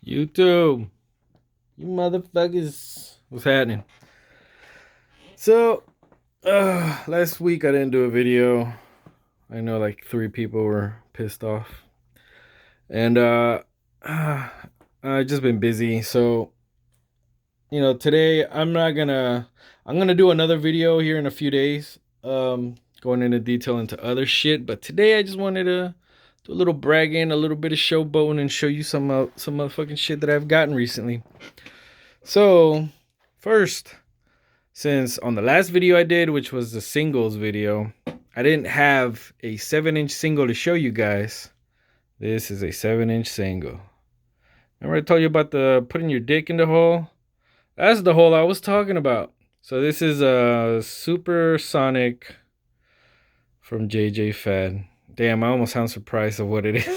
YouTube, you motherfuckers, what's happening? So, last week I didn't do a video. I know like 3 people were pissed off, and I just been busy. So, today I'm gonna do another video here in a few days, going into detail into other shit. But today I just wanted to do a little bragging, a little bit of showboating, and show you some motherfucking shit that I've gotten recently. So, first, since on the last video I did, which was the singles video, I didn't have a 7-inch single to show you guys. This is a 7-inch single. Remember I told you about the putting your dick in the hole? That's the hole I was talking about. So this is a Supersonic from JJ Fad. Damn, I almost sound surprised of what it is.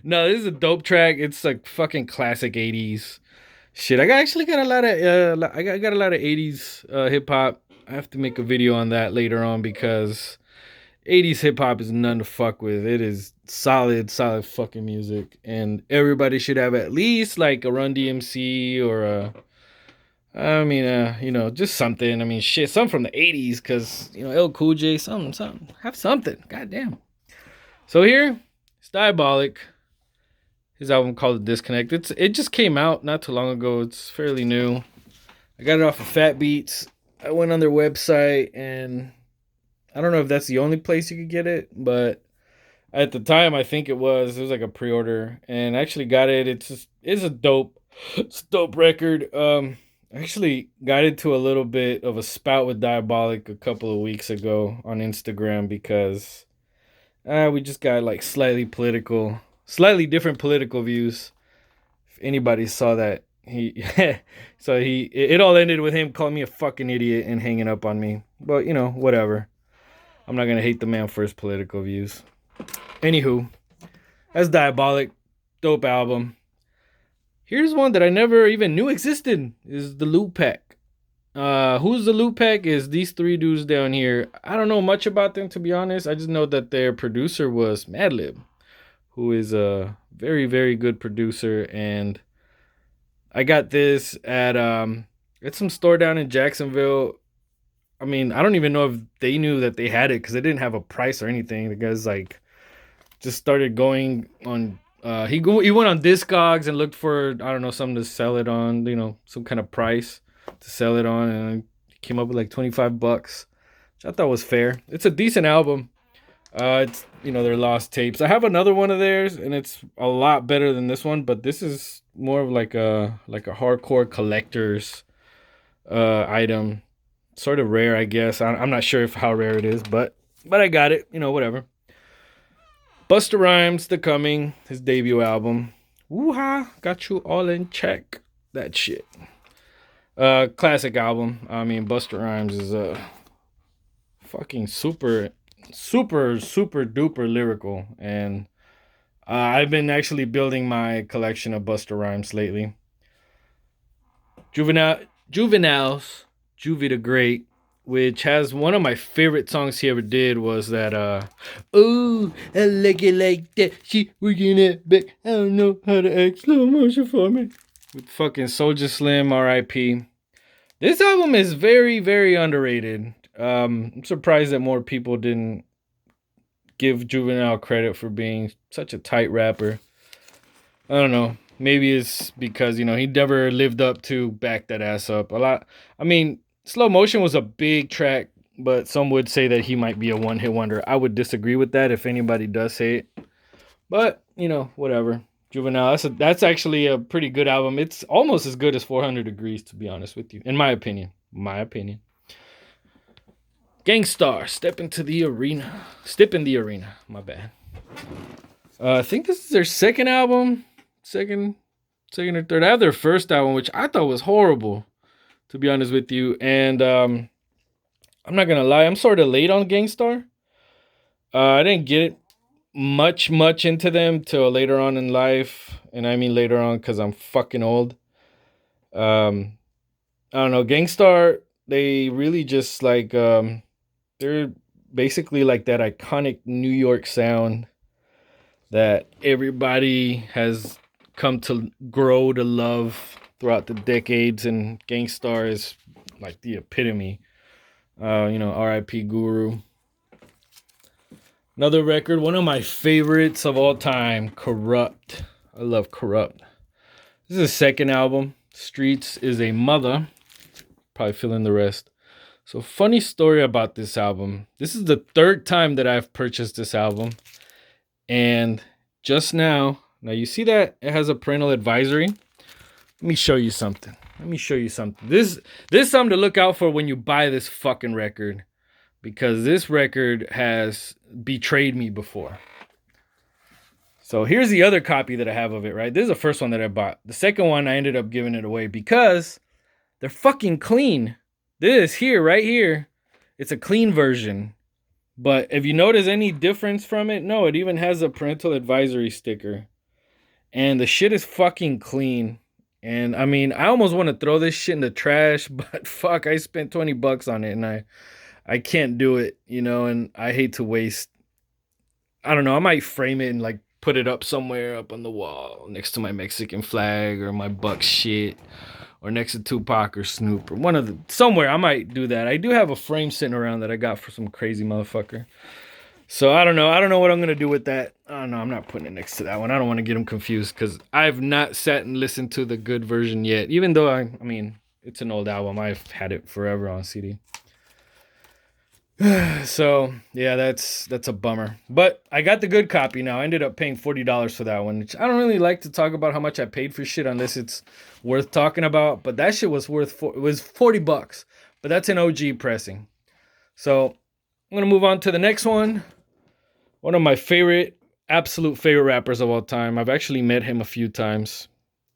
No, this is a dope track. It's like fucking classic 80s shit. Actually got a lot of I got a lot of 80s hip hop. I have to make a video on that later on because 80s hip hop is none to fuck with. It is solid fucking music, and everybody should have at least like a Run DMC or just something. I mean, shit, something from the 80s, because, L Cool J, something. Have something. Goddamn. So here, it's Diabolic. His album called Disconnect. It just came out not too long ago. It's fairly new. I got it off of Fat Beats. I went on their website, and I don't know if that's the only place you could get it, but at the time I think it was like a pre-order, and I actually got it. It's a dope record. I actually got into a little bit of a spout with Diabolic a couple of weeks ago on Instagram because we just got like slightly different political views. If anybody saw that, it all ended with him calling me a fucking idiot and hanging up on me. But whatever. I'm not gonna hate the man for his political views. Anywho, that's Diabolic, dope album. Here's one that I never even knew existed. Is the Loot Pack. Who's the Loot Pack? Is these 3 dudes down here. I don't know much about them, to be honest. I just know that their producer was Madlib, who is a very, very good producer. And I got this at some store down in Jacksonville. I mean, I don't even know if they knew that they had it because they didn't have a price or anything. The guy's like just started going on. He went on Discogs and looked for, I don't know, something to sell it on, some kind of price to sell it on, and he came up with like $25, which I thought was fair. It's a decent album. It's their lost tapes. I have another one of theirs, and it's a lot better than this one, but this is more of like a hardcore collector's item, sort of rare, I guess. I'm not sure how rare it is, but I got it. Whatever. Busta Rhymes, The Coming, his debut album. Woo-ha, got you all in check. That shit. Classic album. I mean, Busta Rhymes is a fucking super duper lyrical. And I've been actually building my collection of Busta Rhymes lately. Juveniles, Juvie the Great, which has one of my favorite songs he ever did, was that oh, I like it like that, she working it back, I don't know how to act slow motion for me, with fucking Soulja Slim, R.I.P. This album is very, very underrated. I'm surprised that more people didn't give Juvenile credit for being such a tight rapper. I don't know. Maybe it's because, he never lived up to Back That Ass Up. I mean, Slow Motion was a big track, but some would say that he might be a one-hit wonder. I would disagree with that if anybody does say it. But, whatever. Juvenile, that's actually a pretty good album. It's almost as good as 400 Degrees, to be honest with you. In my opinion. Starr, Step in the Arena. My bad. I think this is their second album. Second or third. I have their first album, which I thought was horrible, to be honest with you. And I'm not gonna lie, I'm sort of late on Starr. I didn't get much into them till later on in life, and I mean later on because I'm fucking old. I don't know, Starr. They really just like they're basically like that iconic New York sound that everybody has come to grow to love throughout the decades, and Gang Starr is like the epitome. R.I.P. Guru. Another record, one of my favorites of all time, Corrupt. I love Corrupt. This is his second album. Streets is a mother. Probably fill in the rest. So funny story about this album. This is the third time that I've purchased this album. And just now you see that it has a parental advisory. Let me show you something. This is something to look out for when you buy this fucking record. Because this record has betrayed me before. So here's the other copy that I have of it, right? This is the first one that I bought. The second one, I ended up giving it away because they're fucking clean. This here, right here, it's a clean version. But if you notice any difference from it, no, it even has a parental advisory sticker. And the shit is fucking clean. And I mean, I almost want to throw this shit in the trash, but fuck, I spent $20 on it and I can't do it, and I hate to waste. I don't know, I might frame it and like put it up somewhere up on the wall next to my Mexican flag or my Buck shit or next to Tupac or Snoop or somewhere. I might do that. I do have a frame sitting around that I got for some crazy motherfucker. So I don't know what I'm going to do with that. I don't know, I'm not putting it next to that one. I don't want to get them confused because I've not sat and listened to the good version yet. Even though, I mean, it's an old album. I've had it forever on CD. So yeah, that's a bummer. But I got the good copy now. I ended up paying $40 for that one, which I don't really like to talk about how much I paid for shit unless it's worth talking about. But that shit was it was $40. But that's an OG pressing. So I'm gonna move on to the next one. One of my absolute favorite rappers of all time. I've actually met him a few times.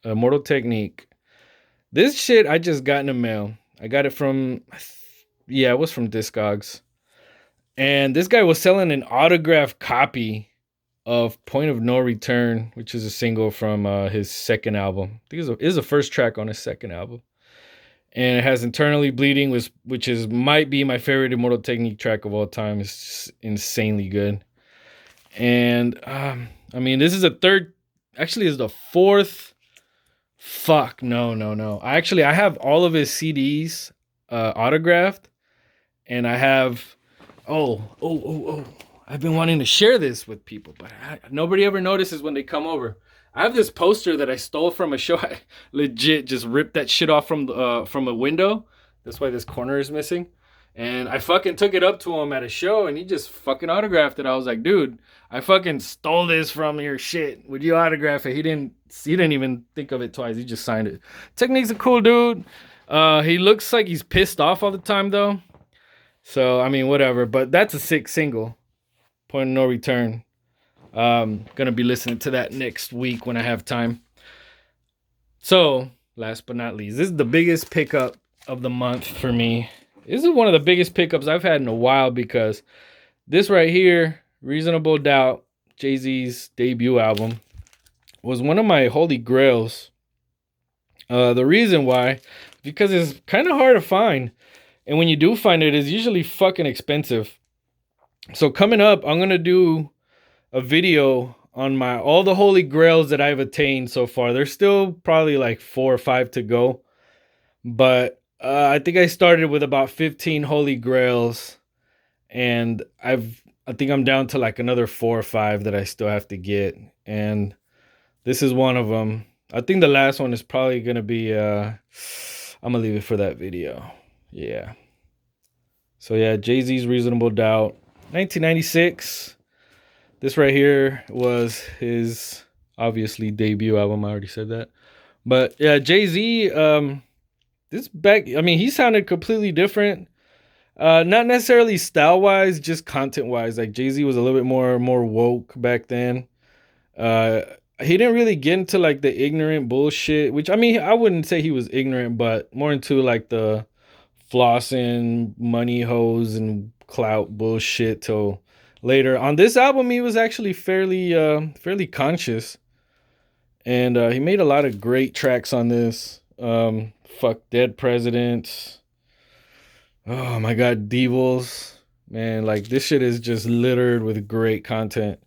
Immortal Technique. This shit I just got in the mail. I got it from, it was from Discogs. And this guy was selling an autographed copy of Point of No Return, which is a single from his second album. I think it is the first track on his second album. And it has Internally Bleeding, which might be my favorite Immortal Technique track of all time. It's just insanely good. And, I mean, this is the fourth. Fuck, no. I have all of his CDs autographed. And I have... Oh. I've been wanting to share this with people, but nobody ever notices when they come over. I have this poster that I stole from a show. I legit just ripped that shit off from a window. That's why this corner is missing. And I fucking took it up to him at a show, and he just fucking autographed it. I was like, dude, I fucking stole this from your shit. Would you autograph it? He didn't even think of it twice. He just signed it. Technique's a cool dude. He looks like he's pissed off all the time, though. So, I mean, whatever. But that's a sick single. Point of No Return. Gonna be listening to that next week when I have time. So, last but not least, this is the biggest pickup of the month for me. This is one of the biggest pickups I've had in a while because this right here, Reasonable Doubt, Jay-Z's debut album, was one of my holy grails. The reason why, because it's kind of hard to find. And when you do find it, it's usually fucking expensive. So coming up, I'm going to do a video on all the holy grails that I've attained so far. There's still probably like 4 or 5 to go. But I think I started with about 15 holy grails. And I think I'm down to like another 4 or 5 that I still have to get. And this is one of them. I think the last one is probably going to be... I'm going to leave it for that video. Yeah. So yeah, Jay-Z's Reasonable Doubt. 1996. This right here was his, obviously, debut album. I already said that. But yeah, Jay-Z, he sounded completely different. Not necessarily style-wise, just content-wise. Like Jay-Z was a little bit more woke back then. He didn't really get into like the ignorant bullshit, which I mean, I wouldn't say he was ignorant, but more into like the flossing, money hoes, and clout bullshit till later. On this album, he was actually fairly conscious, and he made a lot of great tracks on this. Fuck Dead Presidents. Oh my God, Devils. Man, like this shit is just littered with great content.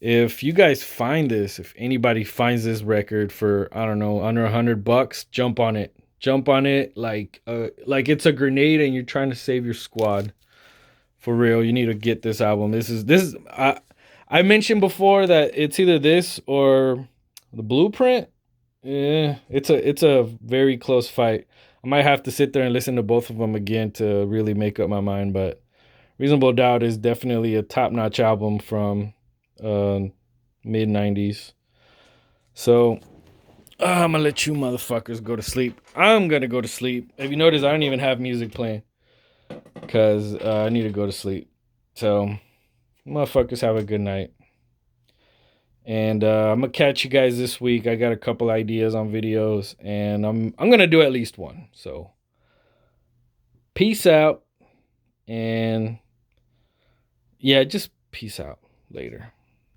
If you guys find this, if anybody finds this record for, I don't know, under $100, jump on it. Jump on it like it's a grenade and you're trying to save your squad. For real, you need to get this album. This is I mentioned before that it's either this or the Blueprint. Yeah, it's a very close fight. I might have to sit there and listen to both of them again to really make up my mind, but Reasonable Doubt is definitely a top-notch album from uh, mid 90s. So I'm gonna let you motherfuckers go to sleep. I'm gonna go to sleep. If you notice, I don't even have music playing because I need to go to sleep. So motherfuckers, have a good night. And I'm gonna catch you guys this week. I got a couple ideas on videos, and I'm gonna do at least one. So peace out, and yeah, just peace out later.